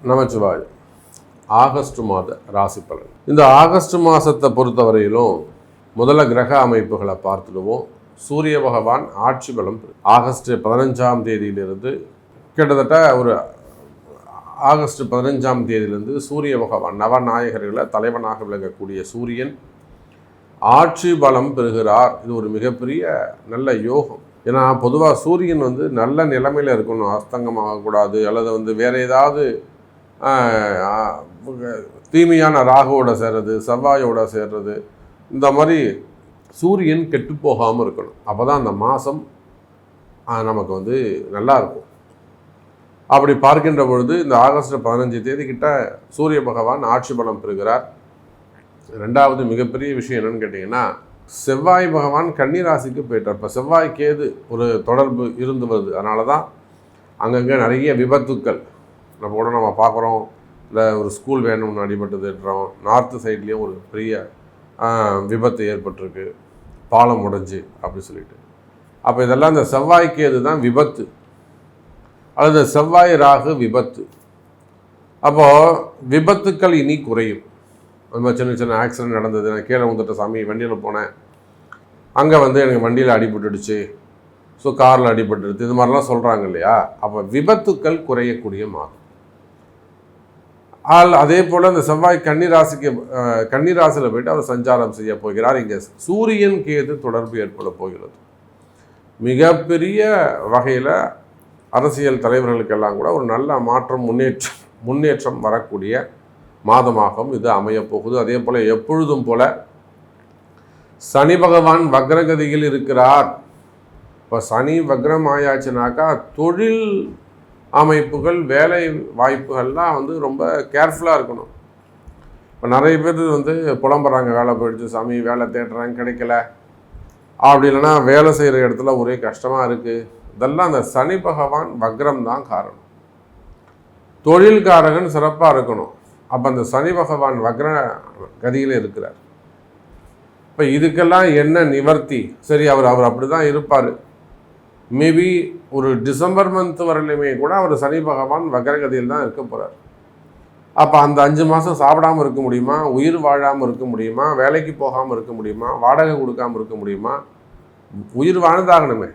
நமச்சிவாய். August மாத ராசி பலன். இந்த ஆகஸ்ட் மாதத்தை பொறுத்தவரையிலும் முதல்ல கிரக அமைப்புகளை பார்த்துடுவோம். சூரிய பகவான் ஆட்சி பலம் ஆகஸ்ட் 15ஆம் தேதியிலிருந்து கிட்டத்தட்ட ஒரு ஆகஸ்ட் 15ஆம் தேதியிலிருந்து சூரிய பகவான் நவநாயகர்களை தலைவனாக விளங்கக்கூடிய சூரியன் ஆட்சி பலம் பெறுகிறார். இது ஒரு மிகப்பெரிய நல்ல யோகம். ஏன்னா பொதுவாக சூரியன் நல்ல நிலைமையில் இருக்கணும், அஸ்தங்கமாகக்கூடாது, அல்லது வேறு ஏதாவது தீமையான ராகுவோட சேர்றது, செவ்வாயோட சேர்றது, இந்த மாதிரி சூரியன் கெட்டு போகாமல் இருக்கணும். அப்போ தான் அந்த மாதம் நமக்கு நல்லா இருக்கும். அப்படி பார்க்கின்ற பொழுது இந்த ஆகஸ்ட் 15 தேதி கிட்ட சூரிய பகவான் ஆட்சி பலம் பெறுகிறார். ரெண்டாவது மிகப்பெரிய விஷயம் என்னன்னு கேட்டிங்கன்னா, செவ்வாய் பகவான் கன்னி ராசிக்கு போயிட்டார். இப்போ செவ்வாய் கேது ஒரு தொடர்பு இருந்து வருது. அதனால தான் அங்கங்கே நிறைய விபத்துக்கள் நம்ம பார்க்குறோம். இல்லை ஒரு ஸ்கூல் வேணும்னு அடிபட்டுதுன்றோம். நார்த்து சைட்லேயும் ஒரு பெரிய விபத்து ஏற்பட்டிருக்கு, பாலம் உடைஞ்சு அப்படி சொல்லிட்டு. அப்போ இதெல்லாம் இந்த செவ்வாய் கேது தான் விபத்து, அல்லது செவ்வாய் ராகு விபத்து. அப்போது விபத்துக்கள் இனி குறையும். அது மாதிரி சின்ன சின்ன ஆக்சிடென்ட் நடந்தது, நான் கீழே வந்துட்ட சாமி, வண்டியில் போனேன், அங்கே எனக்கு வண்டியில் அடிபட்டுடுச்சு, ஸோ காரில் அடிபட்டுடுது, இது மாதிரிலாம் சொல்கிறாங்க இல்லையா. அப்போ விபத்துக்கள் குறையக்கூடிய மாதம். அதே போல் இந்த செவ்வாய் கன்னிராசியில் போயிட்டு அவர் சஞ்சாரம் செய்ய போகிறார். இங்கே சூரியன் கேது தொடர்பு ஏற்பட போகிறது. மிகப்பெரிய வகையில் அரசியல் தலைவர்களுக்கெல்லாம் கூட ஒரு நல்ல மாற்றம், முன்னேற்றம் வரக்கூடிய மாதமாகவும் இது அமையப்போகுது. அதே போல் எப்பொழுதும் போல சனி பகவான் வக்ரகதியில் இருக்கிறார். இப்போ சனி வக்ரம் ஆயாச்சுனாக்கா தொழில் அமைப்புகள், வேலை வாய்ப்புகள்லாம் ரொம்ப கேர்ஃபுல்லாக இருக்கணும். இப்போ நிறைய பேர் புலம்புறாங்க, வேலை போயிடுச்சு சாமி, வேலை தேடுறாங்க கிடைக்கல, அப்படி இல்லைன்னா வேலை செய்கிற இடத்துல ஒரே கஷ்டமாக இருக்குது. இதெல்லாம் அந்த சனி பகவான் வக்ரம் தான் காரணம். தொழில்காரகன் சிறப்பாக இருக்கணும். அப்போ அந்த சனி பகவான் வக்ர கதியில் இருக்கிறார். இப்போ இதுக்கெல்லாம் என்ன நிவர்த்தி? சரி, அவர் அப்படி தான் இருப்பார். மேபி ஒரு டிசம்பர் மந்த் வரலையுமே கூட அவர் சனி பகவான் வக்ரகதியில் தான் இருக்க போகிறார். அப்போ அந்த 5 மாதம் சாப்பிடாமல் இருக்க முடியுமா? உயிர் வாழாமல் இருக்க முடியுமா? வேலைக்கு போகாமல் இருக்க முடியுமா? வாடகை கொடுக்காமல் இருக்க முடியுமா? உயிர் வாழ்ந்தாகணுமே.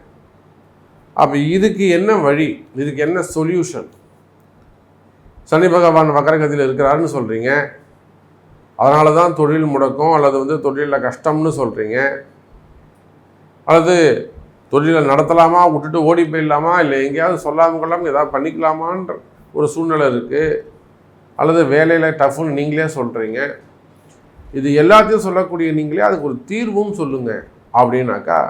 அப்போ இதுக்கு என்ன வழி? இதுக்கு என்ன சொல்யூஷன்? சனி பகவான் வக்ரகதியில் இருக்கிறாருன்னு சொல்கிறீங்க, அதனால தான் தொழில் முடக்கம், அல்லது தொழிலில் கஷ்டம்னு சொல்கிறீங்க, அல்லது தொழிலை நடத்தலாமா, விட்டுட்டு ஓடி போயிடலாமா, இல்லை எங்கேயாவது சொல்லாமல் கொள்ளாமல் ஏதாவது பண்ணிக்கலாமான்ற ஒரு சூழ்நிலை இருக்குது, அல்லது வேலையில் டஃப்னு நீங்களே சொல்கிறீங்க. இது எல்லாத்தையும் சொல்லக்கூடிய நீங்களே அதுக்கு ஒரு தீர்வும் சொல்லுங்கள் அப்படின்னாக்கா,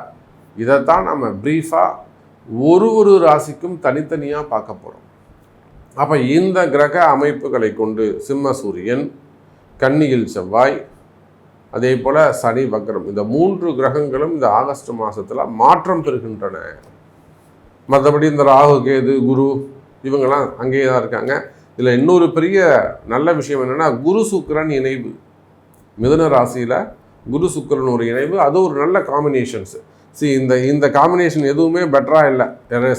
இதைத்தான் நம்ம ப்ரீஃபாக ஒரு ராசிக்கும் தனித்தனியாக பார்க்க போகிறோம். அப்போ இந்த கிரக அமைப்புகளை கொண்டு சிம்ம சூரியன், கன்னியில் செவ்வாய், அதே போல் சனி வக்ரம், இந்த 3 கிரகங்களும் இந்த ஆகஸ்ட் மாதத்தில் மாற்றம் பெறுகின்றன. மற்றபடி இந்த ராகு கேது குரு இவங்கெல்லாம் அங்கேயே தான் இருக்காங்க. இதில் இன்னொரு பெரிய நல்ல விஷயம் என்னென்னா, குரு சுக்கிரன் இணைவு. மிதுன ராசியில் குரு சுக்கிரன் ஒரு இணைவு, அது ஒரு நல்ல காம்பினேஷன்ஸு. இந்த காம்பினேஷன் எதுவுமே பெட்டராக இல்லை.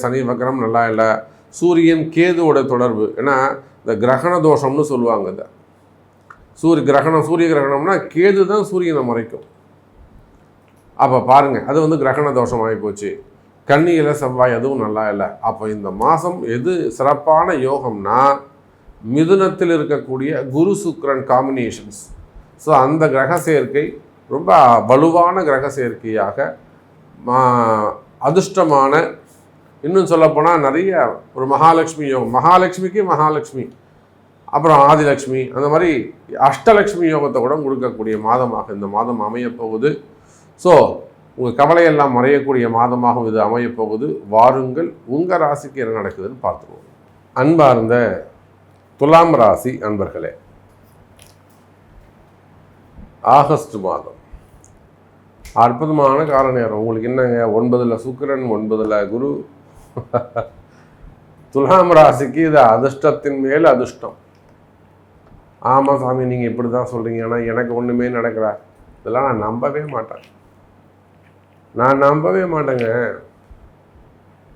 சனி வக்ரம் நல்லா இல்லை. சூரியன் கேதுவோட தொடர்பு, ஏன்னா இந்த கிரகண தோஷம்னு சொல்லுவாங்க. இந்த சூரிய கிரகணம்னா கேது தான் சூரியனை மறைக்கும். அப்போ பாருங்கள், அது கிரகண தோஷம் ஆகி போச்சு. கன்னியில் செவ்வாய், அதுவும் நல்லா இல்லை. அப்போ இந்த மாதம் எது சிறப்பான யோகம்னா, மிதுனத்தில் இருக்கக்கூடிய குரு சுக்கிரன் காம்பினேஷன்ஸ். ஸோ அந்த கிரக சேர்க்கை ரொம்ப வலுவான கிரக சேர்க்கையாக, அதிர்ஷ்டமான, இன்னும் சொல்லப்போனால் நிறைய ஒரு மகாலட்சுமி யோகம், மகாலட்சுமி, அப்புறம் ஆதிலட்சுமி, அந்த மாதிரி அஷ்டலட்சுமி யோகத்தை கூட கொடுக்கக்கூடிய மாதமாக இந்த மாதம் அமையப்போகுது. ஸோ உங்கள் கவலையெல்லாம் மறையக்கூடிய மாதமாகவும் இது அமையப்போகுது. வாருங்கள், உங்கள் ராசிக்கு என்ன நடக்குதுன்னு பார்த்துருவோம். அன்பார்ந்த துலாம் ராசி அன்பர்களே, ஆகஸ்ட் மாதம் அற்புதமான கால நேரம். உங்களுக்கு என்னங்க, 9ல் சுக்கிரன், 9ல் குரு. துலாம் ராசிக்கு இது அதிர்ஷ்டத்தின் மேல் அதிர்ஷ்டம். ஆமாம் சாமி, நீங்கள் இப்படி தான் சொல்கிறீங்க, ஆனால் எனக்கு ஒன்றுமே நடக்கல. இதெல்லாம் நான் நம்பவே மாட்டேங்க.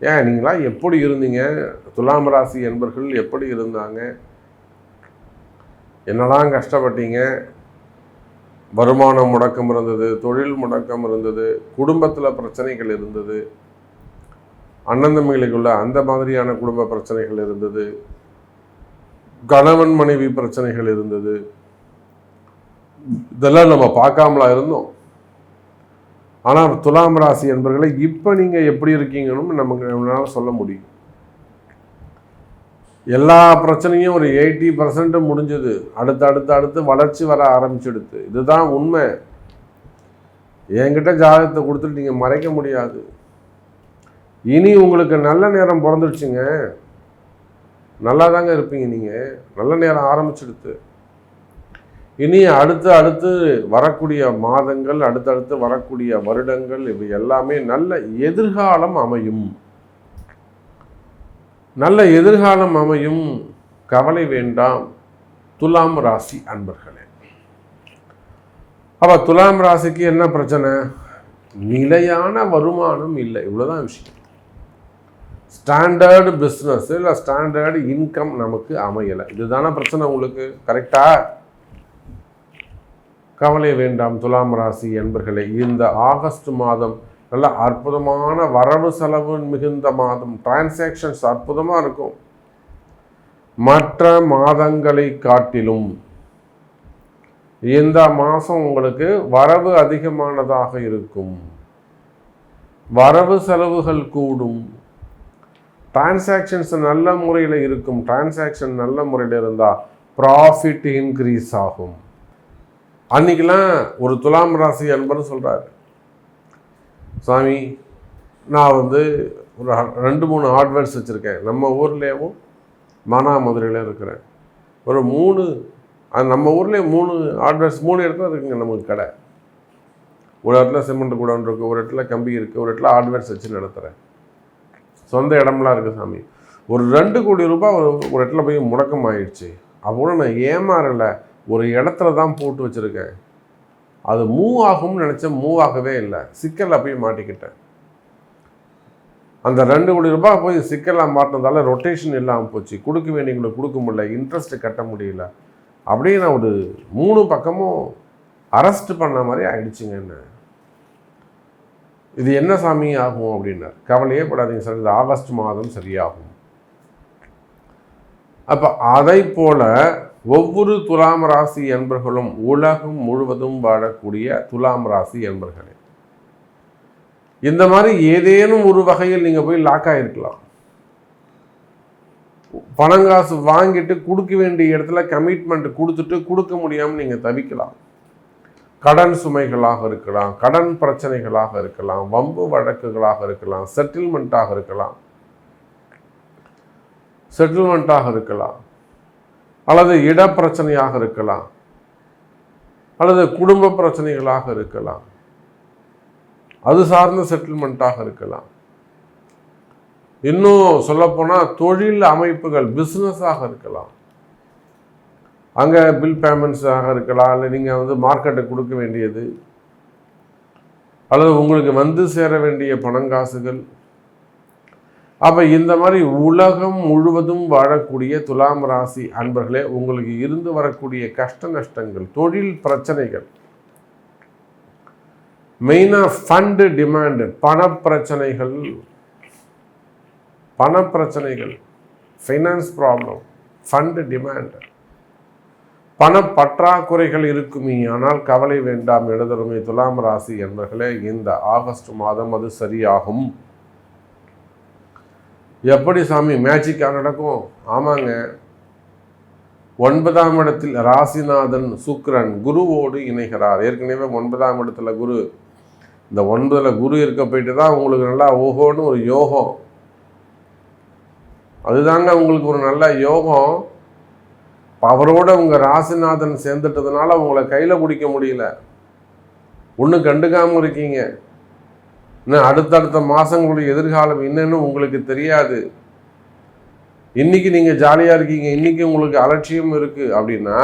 ஏன் நீங்களாம் எப்படி இருந்தீங்க? துலாம் ராசி என்பர்கள் எப்படி இருந்தாங்க? என்னெல்லாம் கஷ்டப்பட்டீங்க, வருமானம் முடக்கம் இருந்தது, தொழில் முடக்கம் இருந்தது, குடும்பத்தில் பிரச்சனைகள் இருந்தது, அண்ணன் தம்பிகளுக்குள்ள அந்த மாதிரியான குடும்ப பிரச்சனைகள் இருந்தது, கணவன் மனைவி பிரச்சனைகள் இருந்தது. இதெல்லாம் நம்ம பார்க்காமலா இருந்தோம். ஆனால் துலாம் ராசி என்பவர்களை இப்போ நீங்கள் எப்படி இருக்கீங்கன்னு நம்மளால சொல்ல முடியும். எல்லா பிரச்சனையும் ஒரு 80% முடிஞ்சது. அடுத்து வளர்ச்சி வர ஆரம்பிச்சிடுது. இதுதான் உண்மை. என்கிட்ட ஜாதகத்தை கொடுத்துட்டு நீங்கள் மறைக்க முடியாது. இனி உங்களுக்கு நல்ல நேரம் பிறந்துடுச்சுங்க. நல்லா தாங்க இருப்பீங்க. நீங்கள் நல்ல நேரம் ஆரம்பிச்சிடுது. இனி அடுத்து வரக்கூடிய மாதங்கள், அடுத்தடுத்து வரக்கூடிய வருடங்கள், இவை எல்லாமே நல்ல எதிர்காலம் அமையும். நல்ல எதிர்காலம் அமையும். கவலை வேண்டாம் துலாம் ராசி அன்பர்களே. அப்ப துலாம் ராசிக்கு என்ன பிரச்சனை? நிலையான வருமானம் இல்லை. இவ்வளவுதான் விஷயம். ஸ்டாண்டர்டு பிஸ்னஸ் இல்லை ஸ்டாண்டர்டு இன்கம் நமக்கு அமையலை. இதுதானே பிரச்சனை உங்களுக்கு. கரெக்டா? கவலை வேண்டாம் துலாம் ராசி என்பர்களே. இந்த ஆகஸ்ட் மாதம் நல்ல அற்புதமான வரவு செலவு மிகுந்த மாதம். டிரான்சாக்ஷன்ஸ் அற்புதமாக இருக்கும். மற்ற மாதங்களை காட்டிலும் இந்த மாதம் உங்களுக்கு வரவு அதிகமானதாக இருக்கும். வரவு செலவுகள் கூடும். டிரான்சாக்ஷன்ஸ் நல்ல முறையில் இருக்கும். டிரான்சாக்ஷன் நல்ல முறையில் இருந்தால் ப்ராஃபிட் இன்க்ரீஸ் ஆகும். அன்னைக்கெல்லாம் ஒரு துலாம் ராசி அன்பர் சொல்கிறார், சாமி நான் ஒரு 2-3 ஹார்ட்வேர்ஸ் வச்சுருக்கேன். நம்ம ஊர்லேயும் மானாமதுரையில் இருக்கிறேன். ஒரு 3 நம்ம ஊர்லேயே 3 ஹார்ட்வேர்ஸ் 3 இடத்துல இருக்குங்க நமக்கு கடை. ஒரு இடத்துல சிமெண்ட் கூட இருக்குது, ஒரு இடத்துல கம்பி இருக்குது, ஒரு இடத்துல ஹார்ட்வேர்ஸ் வச்சு நடத்துகிறேன். சொந்த இடம்லாம் இருக்குது சாமி. ஒரு 2 கோடி ரூபாய் ஒரு இடத்துல போய் முடக்கம் ஆயிடுச்சு. அப்போ நான் ஏமாறலை, ஒரு இடத்துல தான் போட்டு வச்சுருக்கேன். அது மூவ் ஆகும்னு நினச்சேன், மூவ் ஆகவே இல்லை. சிக்கலில் போய் மாட்டிக்கிட்டேன். அந்த 2 கோடி ரூபாய் போய் சிக்கலாக மாட்டினதால ரொட்டேஷன் இல்லாமல் போச்சு. கொடுக்க வேண்டியவங்களுக்கு கொடுக்க முடியல, இன்ட்ரெஸ்ட்டு கட்ட முடியல. அப்படியே நான் ஒரு 3 பக்கமும் அரெஸ்ட் பண்ண மாதிரி ஆயிடுச்சுங்க. என்ன இது என்ன சாமி ஆகும் அப்படின்னார். கவலையே படாதீங்க சார், இது ஆகஸ்ட் மாதம் சரியாகும். அப்போ அதை போல ஒவ்வொரு துலாம் ராசி என்பர்களும் உலகம் முழுவதும் வாழக்கூடிய துலாம் ராசி என்பர்களே, இந்த மாதிரி ஏதேனும் ஒரு வகையில் நீங்கள் போய் லாக் ஆகிருக்கலாம். பணங்காசு வாங்கிட்டு கொடுக்க வேண்டிய இடத்துல கமிட்மெண்ட் கொடுத்துட்டு கொடுக்க முடியாமல் நீங்கள் தவிக்கலாம். கடன் சுமைகளாக இருக்கலாம், கடன் பிரச்சனைகளாக இருக்கலாம், வம்பு வழக்குகளாக இருக்கலாம், செட்டில்மெண்ட்டாக இருக்கலாம், அல்லது இடப்பிரச்சனையாக இருக்கலாம், அல்லது குடும்ப பிரச்சனைகளாக இருக்கலாம், அது சார்ந்த செட்டில்மெண்ட்டாக இருக்கலாம். இன்னும் சொல்லப்போனால் தொழில் அமைப்புகள் பிஸ்னஸாக இருக்கலாம். அங்கே பில் பேமெண்ட்ஸாக இருக்கலாம், இல்லை நீங்கள் மார்க்கெட்டுக்கு கொடுக்க வேண்டியது, அல்லது உங்களுக்கு சேர வேண்டிய பணங்காசுகள். அப்போ இந்த மாதிரி உலகம் முழுவதும் வாழக்கூடிய துலாம் ராசி அன்பர்களே, உங்களுக்கு இருந்து வரக்கூடிய கஷ்ட நஷ்டங்கள், தொழில் பிரச்சனைகள், மெயினாக ஃபண்டு டிமாண்டு, பணப்பிரச்சனைகள், ஃபைனான்ஸ் ப்ராப்ளம், ஃபண்டு டிமாண்டு, பணப்பற்றாக்குறைகள் இருக்குமே. ஆனால் கவலை வேண்டாம் எழுதருமை துலாம் ராசி என்பர்களே, இந்த ஆகஸ்ட் மாதம் அது சரியாகும். எப்படி சாமி மேஜிக்காக நடக்கும்? ஆமாங்க. 9ஆம் இடத்தில் ராசிநாதன் சுக்கிரன் குருவோடு இணைகிறார். ஏற்கனவே 9ஆம் இடத்துல குரு. இந்த 9ல் குரு இருக்க போயிட்டு தான் உங்களுக்கு நல்லா ஓஹோன்னு ஒரு யோகம். அதுதாங்க உங்களுக்கு ஒரு நல்ல யோகம். அவரோட உங்கள் ராசிநாதன் சேர்ந்துட்டதுனால உங்களை கையில் பிடிக்க முடியல. ஒன்றும் கண்டுக்காமல் இருக்கீங்க. இன்னும் அடுத்தடுத்த மாதங்களுடைய எதிர்காலம் என்னன்னு உங்களுக்கு தெரியாது. இன்னைக்கு நீங்கள் ஜாலியாக இருக்கீங்க, இன்னைக்கு உங்களுக்கு அலட்சியம் இருக்குது அப்படின்னா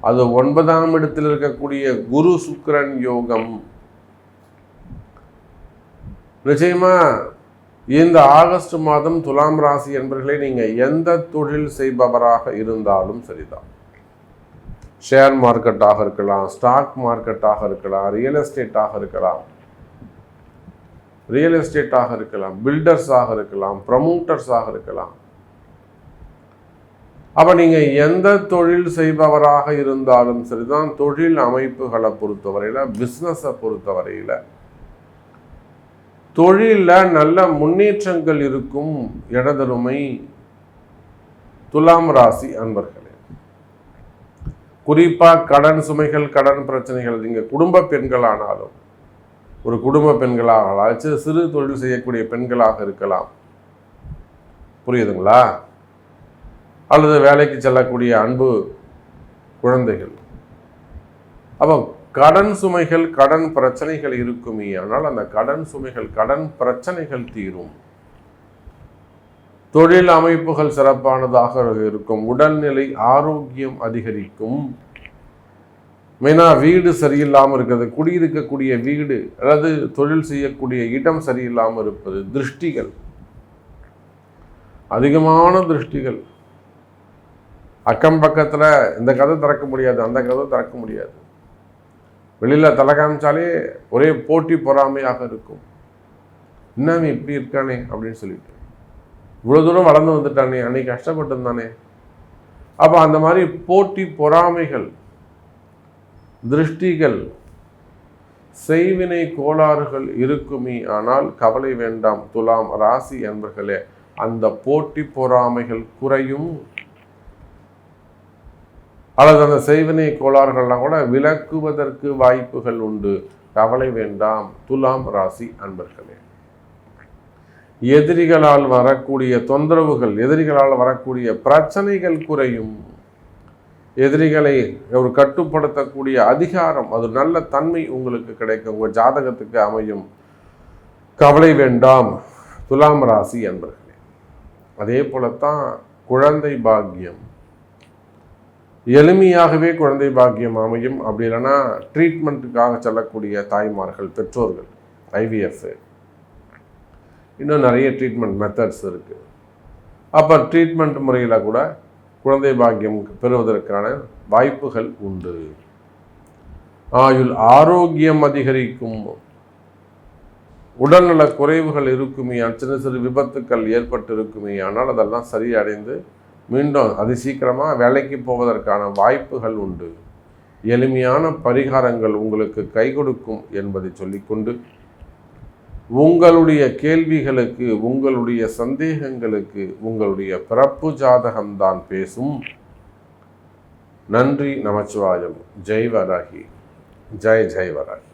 அது 9ஆம் இடத்தில் இருக்கக்கூடிய குரு சுக்கிரன் யோகம். நிச்சயமா இந்த ஆகஸ்ட் மாதம் துலாம் ராசி என்பவர்களே, நீங்கள் எந்த தொழில் செய்பவராக இருந்தாலும் சரிதான். ஷேர் மார்க்கெட்டாக இருக்கலாம், ஸ்டாக் மார்க்கெட்டாக இருக்கலாம், ரியல் எஸ்டேட்டாக இருக்கலாம், பில்டர்ஸாக இருக்கலாம், ப்ரமோட்டர்ஸாக இருக்கலாம். அப்போ நீங்கள் எந்த தொழில் செய்பவராக இருந்தாலும் சரிதான், தொழில் அமைப்புகளை பொறுத்தவரையில், பிஸ்னஸை பொறுத்தவரையில் தொழிலில் நல்ல முன்னேற்றங்கள் இருக்கும் இடதருமை துலாம் ராசி அன்பர்களே. குறிப்பாக கடன் சுமைகள், கடன் பிரச்சனைகள், நீங்கள் குடும்ப பெண்களானாலும், ஒரு குடும்ப பெண்களாக சிறு தொழில் செய்யக்கூடிய பெண்களாக இருக்கலாம், புரியுதுங்களா? அல்லது வேலைக்கு செல்லக்கூடிய அன்பு குழந்தைகள். அப்போ கடன் சுமைகள், கடன் பிரச்சனைகள் இருக்குமே, ஆனால் அந்த கடன் சுமைகள், கடன் பிரச்சனைகள் தீரும். தொழில் அமைப்புகள் சிறப்பானதாக இருக்கும். உடல்நிலை ஆரோக்கியம் அதிகரிக்கும். மெயினாக வீடு சரியில்லாமல் இருக்கிறது, குடியிருக்கக்கூடிய வீடு அல்லது தொழில் செய்யக்கூடிய இடம் சரியில்லாமல் இருப்பது, திருஷ்டிகள், அதிகமான திருஷ்டிகள். அக்கம் பக்கத்தில் இந்த கதை திறக்க முடியாது, அந்த கதை திறக்க முடியாது. வெளியில் தலை காமிச்சாலே ஒரே போட்டி பொறாமையாக இருக்கும். இன்னமே இப்படி இருக்கானே அப்படின்னு சொல்லிட்டு, இவ்வளோ தூரம் வளர்ந்து வந்துட்டானே, அன்னைக்கு கஷ்டப்பட்டு இருந்தானே. அப்போ அந்த மாதிரி போட்டி பொறாமைகள், திருஷ்டிகள், செய்வினை கோளாறுகள் இருக்குமே. ஆனால் கவலை வேண்டாம் துலாம் ராசி என்பர்களே, அந்த போட்டி பொறாமைகள் குறையும். அல்லது அந்த செய்வினை கோளாறுகள்லாம் கூட விலக்குவதற்கு வாய்ப்புகள் உண்டு. கவலை வேண்டாம் துலாம் ராசி அன்பர்களே. எதிரிகளால் வரக்கூடிய தொந்தரவுகள், எதிரிகளால் வரக்கூடிய பிரச்சனைகள் குறையும். எதிரிகளை ஒரு கட்டுப்படுத்தக்கூடிய அதிகாரம், அது நல்ல தன்மை உங்களுக்கு கிடைக்கும், உங்கள் ஜாதகத்துக்கு அமையும். கவலை வேண்டாம் துலாம் ராசி அன்பர்களே. அதே போலத்தான் குழந்தை பாக்கியம், எளிமையாகவே குழந்தை பாக்கியம் அமையும். அப்படி இல்லைன்னா ட்ரீட்மெண்ட்டுக்காக செல்லக்கூடிய தாய்மார்கள், பெற்றோர்கள், IVF, இன்னும் நிறைய ட்ரீட்மெண்ட் மெத்தட்ஸ் இருக்குது. அப்போ ட்ரீட்மெண்ட் முறையில் கூட குழந்தை பாக்கியம் பெறுவதற்கான வாய்ப்புகள் உண்டு. ஆயுள் ஆரோக்கியம் அதிகரிக்கும். உடல்நல குறைவுகள் இருக்குமே, சின்ன சிறு விபத்துக்கள் ஏற்பட்டு இருக்குமே, ஆனால் அதெல்லாம் சரியடைந்து மீண்டும் அது சீக்கிரமாக வேலைக்கு போவதற்கான வாய்ப்புகள் உண்டு. எளிமையான பரிகாரங்கள் உங்களுக்கு கை கொடுக்கும் என்பதை சொல்லிக்கொண்டு, உங்களுடைய கேள்விகளுக்கு, உங்களுடைய சந்தேகங்களுக்கு உங்களுடைய பிறப்பு ஜாதகம்தான் பேசும். நன்றி, நமச்சிவாயம். ஜெய் வராகி, ஜெய் ஜெய் வராகி.